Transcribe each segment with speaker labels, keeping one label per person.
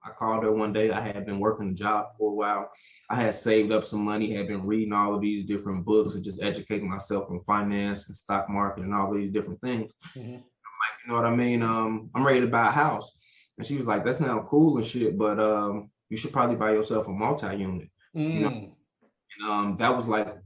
Speaker 1: I called her one day. I had been working a job for a while. I had saved up some money, had been reading all of these different books and just educating myself on finance and stock market and all these different things.
Speaker 2: Mm-hmm.
Speaker 1: Like, you know what I mean? I'm ready to buy a house. And she was like, that sounds cool and shit, but you should probably buy yourself a multi-unit. You know, and that was like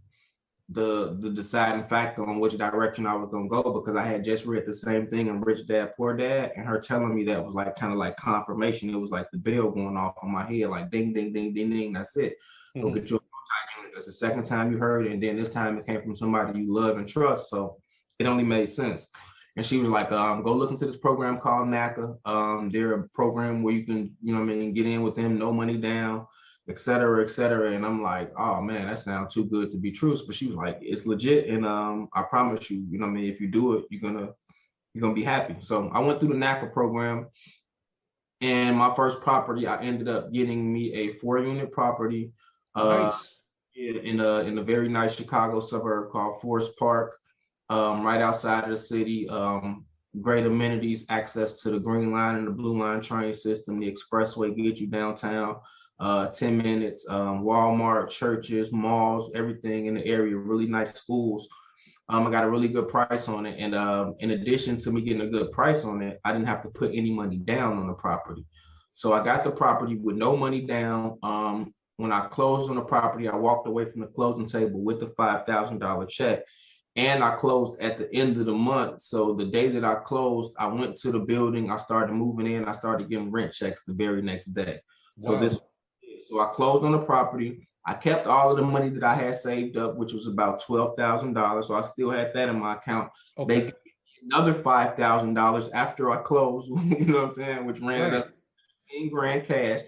Speaker 1: the deciding factor on which direction I was gonna go, because I had just read the same thing in Rich Dad Poor Dad, and her telling me that was like kind of like confirmation. It was like the bell going off on my head, like ding, ding, ding, ding, ding. That's it. Go get your multi-unit. That's the second time you heard it, and then this time it came from somebody you love and trust. So it only made sense. And she was like, go look into this program called NACA. They're a program where you can, you know what I mean, get in with them, no money down, et cetera, et cetera. And I'm like, oh man, that sounds too good to be true. But she was like, it's legit. And I promise you, you know what I mean, if you do it, you're gonna be happy. So I went through the NACA program, and my first property, I ended up getting me a 4-unit property
Speaker 2: Nice.
Speaker 1: in a very nice Chicago suburb called Forest Park, right outside of the city. Great amenities, access to the Green Line and the Blue Line train system. The expressway gets you downtown. 10 minutes, Walmart, churches, malls, everything in the area, really nice schools. I got a really good price on it. And in addition to me getting a good price on it, I didn't have to put any money down on the property. So I got the property with no money down. When I closed on the property, I walked away from the closing table with the $5,000 check. And I closed at the end of the month. So the day that I closed, I went to the building, I started moving in, I started getting rent checks the very next day.
Speaker 2: Wow.
Speaker 1: So I closed on the property. I kept all of the money that I had saved up, which was about $12,000. So I still had that in my account.
Speaker 2: Okay.
Speaker 1: They gave me another $5,000 after I closed, you know what I'm saying, which ran up 10 grand cash.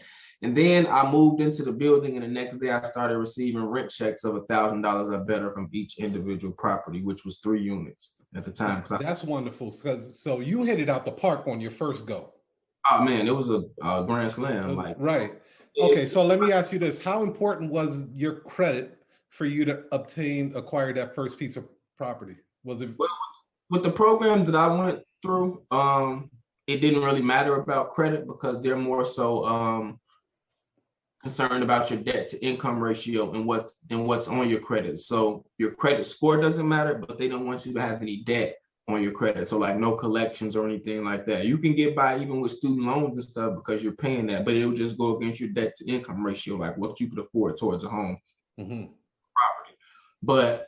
Speaker 1: And then I moved into the building, and the next day I started receiving rent checks of $1,000 or better from each individual property, which was 3 units at the time.
Speaker 2: That's wonderful. So you hit it out the park on your first go.
Speaker 1: Oh man, it was a grand slam.
Speaker 2: Right. Okay, so let me ask you this. How important was your credit for you to acquire that first piece of property? Was it?
Speaker 1: Well, with the program that I went through, it didn't really matter about credit, because they're more so concerned about your debt to income ratio and what's on your credit. So your credit score doesn't matter, but they don't want you to have any debt on your credit. So like no collections or anything like that. You can get by even with student loans and stuff because you're paying that, but it will just go against your debt to income ratio, like what you could afford towards a home property. But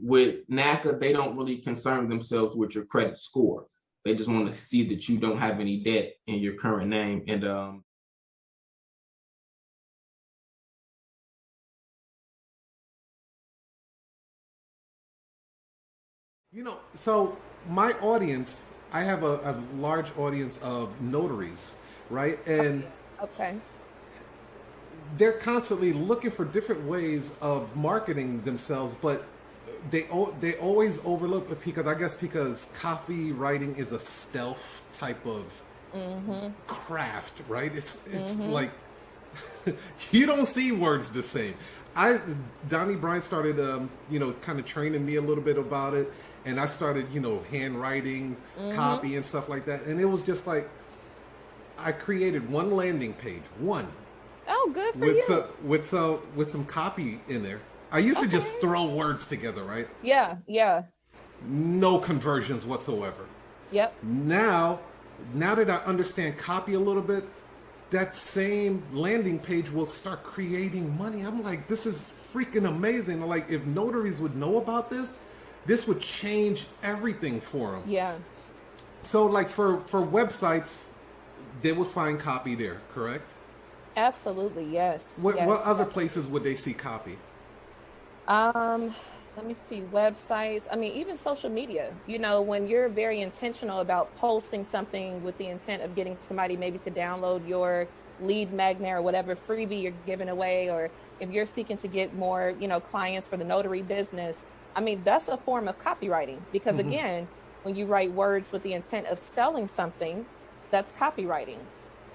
Speaker 1: with NACA, they don't really concern themselves with your credit score. They just want to see that you don't have any debt in your current name. And
Speaker 2: so my audience, I have a large audience of notaries, right? And
Speaker 3: okay,
Speaker 2: they're constantly looking for different ways of marketing themselves, but they always overlook it because copywriting is a stealth type of craft, right? It's like you don't see words the same. Donnie Bryant started kind of training me a little bit about it. And I started, handwriting, copy and stuff like that. And it was just like, I created one landing page, one.
Speaker 3: Oh, good for you.
Speaker 2: With some copy in there. I used to just throw words together, right?
Speaker 3: Yeah.
Speaker 2: No conversions whatsoever.
Speaker 3: Yep.
Speaker 2: Now that I understand copy a little bit, that same landing page will start creating money. I'm like, this is freaking amazing. Like, if notaries would know about this would change everything for them.
Speaker 3: Yeah.
Speaker 2: So like for websites, they would find copy there, correct?
Speaker 3: Absolutely, yes.
Speaker 2: What other places would they see copy?
Speaker 3: Let me see, websites. I mean, even social media. When you're very intentional about posting something with the intent of getting somebody maybe to download your lead magnet or whatever freebie you're giving away, or if you're seeking to get more, clients for the notary business, I mean, that's a form of copywriting, because again, when you write words with the intent of selling something, that's copywriting.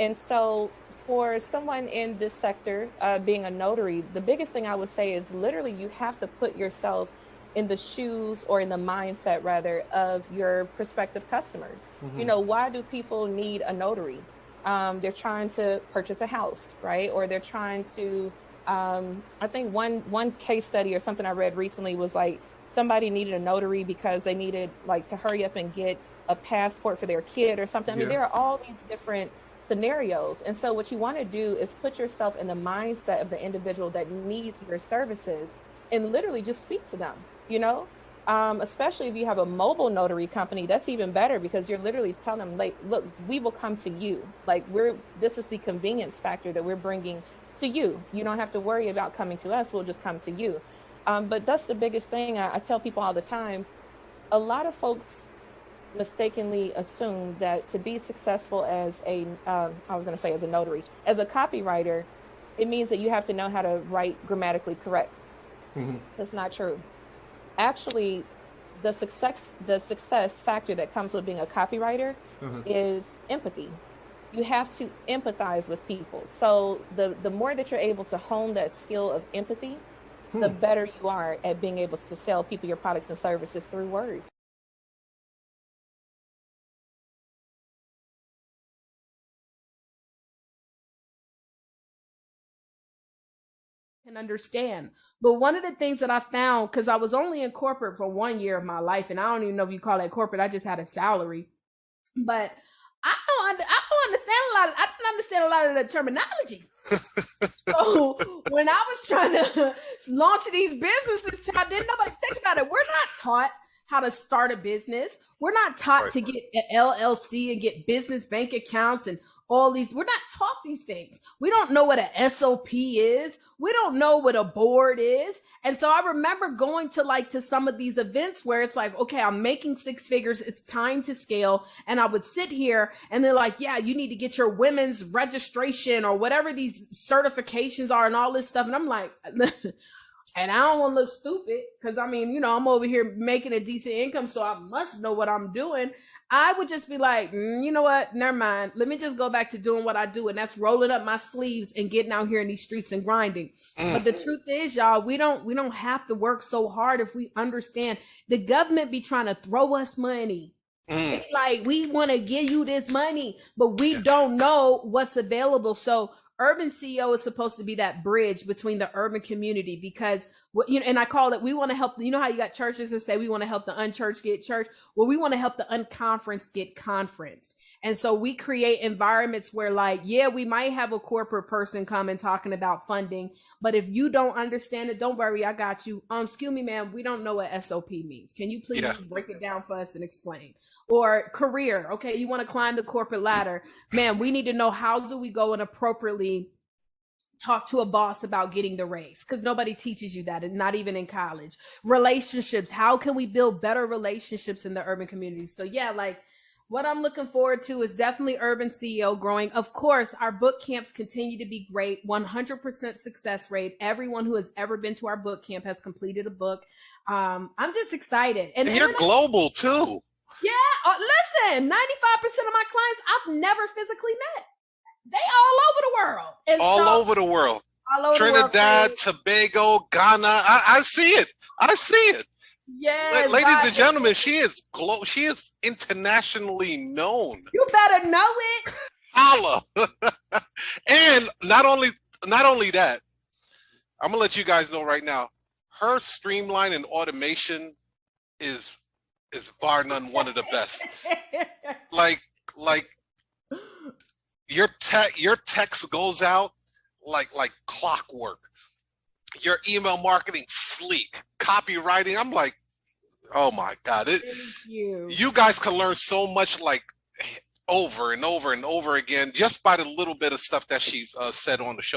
Speaker 3: And so for someone in this sector, being a notary, the biggest thing I would say is literally you have to put yourself in the shoes, or in the mindset rather, of your prospective customers. Why do people need a notary? they're trying to purchase a house, right? Or they're trying to, I think one case study or something I read recently was like somebody needed a notary because they needed like to hurry up and get a passport for their kid or something. I mean, there are all these different scenarios. And so what you want to do is put yourself in the mindset of the individual that needs your services and literally just speak to them, you know? Especially if you have a mobile notary company, that's even better because you're literally telling them, like, look, we will come to you. Like this is the convenience factor that we're bringing to you. You don't have to worry about coming to us. We'll just come to you. But that's the biggest thing. I tell people all the time, a lot of folks mistakenly assume that to be successful as a notary, as a copywriter, it means that you have to know how to write grammatically correct. Mm-hmm. That's not true. Actually, the success factor that comes with being a copywriter is empathy. You have to empathize with people. So the more that you're able to hone that skill of empathy, the better you are at being able to sell people your products and services through words.
Speaker 4: Can understand. But one of the things that I found, because I was only in corporate for 1 year of my life, and I don't even know if you call that corporate, I just had a salary. But I don't understand a lot of the terminology. So when I was trying to launch these businesses, child, didn't nobody think about it. We're not taught how to start a business. We're not taught to get an LLC and get business bank accounts and all these. We're not taught these things. We don't know what an SOP is. We don't know what a board is. And so I remember going to some of these events where it's like, okay, I'm making 6 figures. It's time to scale. And I would sit here and they're like, yeah, you need to get your women's registration or whatever these certifications are and all this stuff. And I'm like, and I don't want to look stupid because I mean, I'm over here making a decent income. So I must know what I'm doing. I would just be like, you know what? Never mind. Let me just go back to doing what I do. And that's rolling up my sleeves and getting out here in these streets and grinding. But the truth is, y'all, we don't have to work so hard if we understand the government be trying to throw us money. It's like, we want to give you this money, but we don't know what's available. So Urban CEO is supposed to be that bridge between the urban community because, and I call it, we want to help, you know how you got churches that say we want to help the unchurched get church? Well, we want to help the unconferenced get conferenced. And so we create environments where we might have a corporate person come and talking about funding, but if you don't understand it, don't worry, I got you. Excuse me, ma'am, we don't know what SOP means. Can you please break it down for us and explain? Or career. Okay, you want to climb the corporate ladder. Man, we need to know how do we go and appropriately talk to a boss about getting the raise because nobody teaches you that, and not even in college. Relationships. How can we build better relationships in the urban community? So what I'm looking forward to is definitely Urban CEO growing. Of course, our boot camps continue to be great. 100% success rate. Everyone who has ever been to our boot camp has completed a book. I'm just excited. And
Speaker 5: you're global too.
Speaker 4: Yeah, listen, 95% of my clients I've never physically met. They all over the world. And
Speaker 5: all over the world. Trinidad, Tobago, Ghana. I see it. I see it.
Speaker 4: Yes,
Speaker 5: ladies and gentlemen, she is internationally known.
Speaker 4: You better know it.
Speaker 5: Holla. And not only that, I'm gonna let you guys know right now, her streamline and automation is bar none one of the best. like your text goes out like clockwork. Your email marketing fleek, copywriting. I'm like, oh my God. You guys can learn so much over and over and over again just by the little bit of stuff that she said on the show.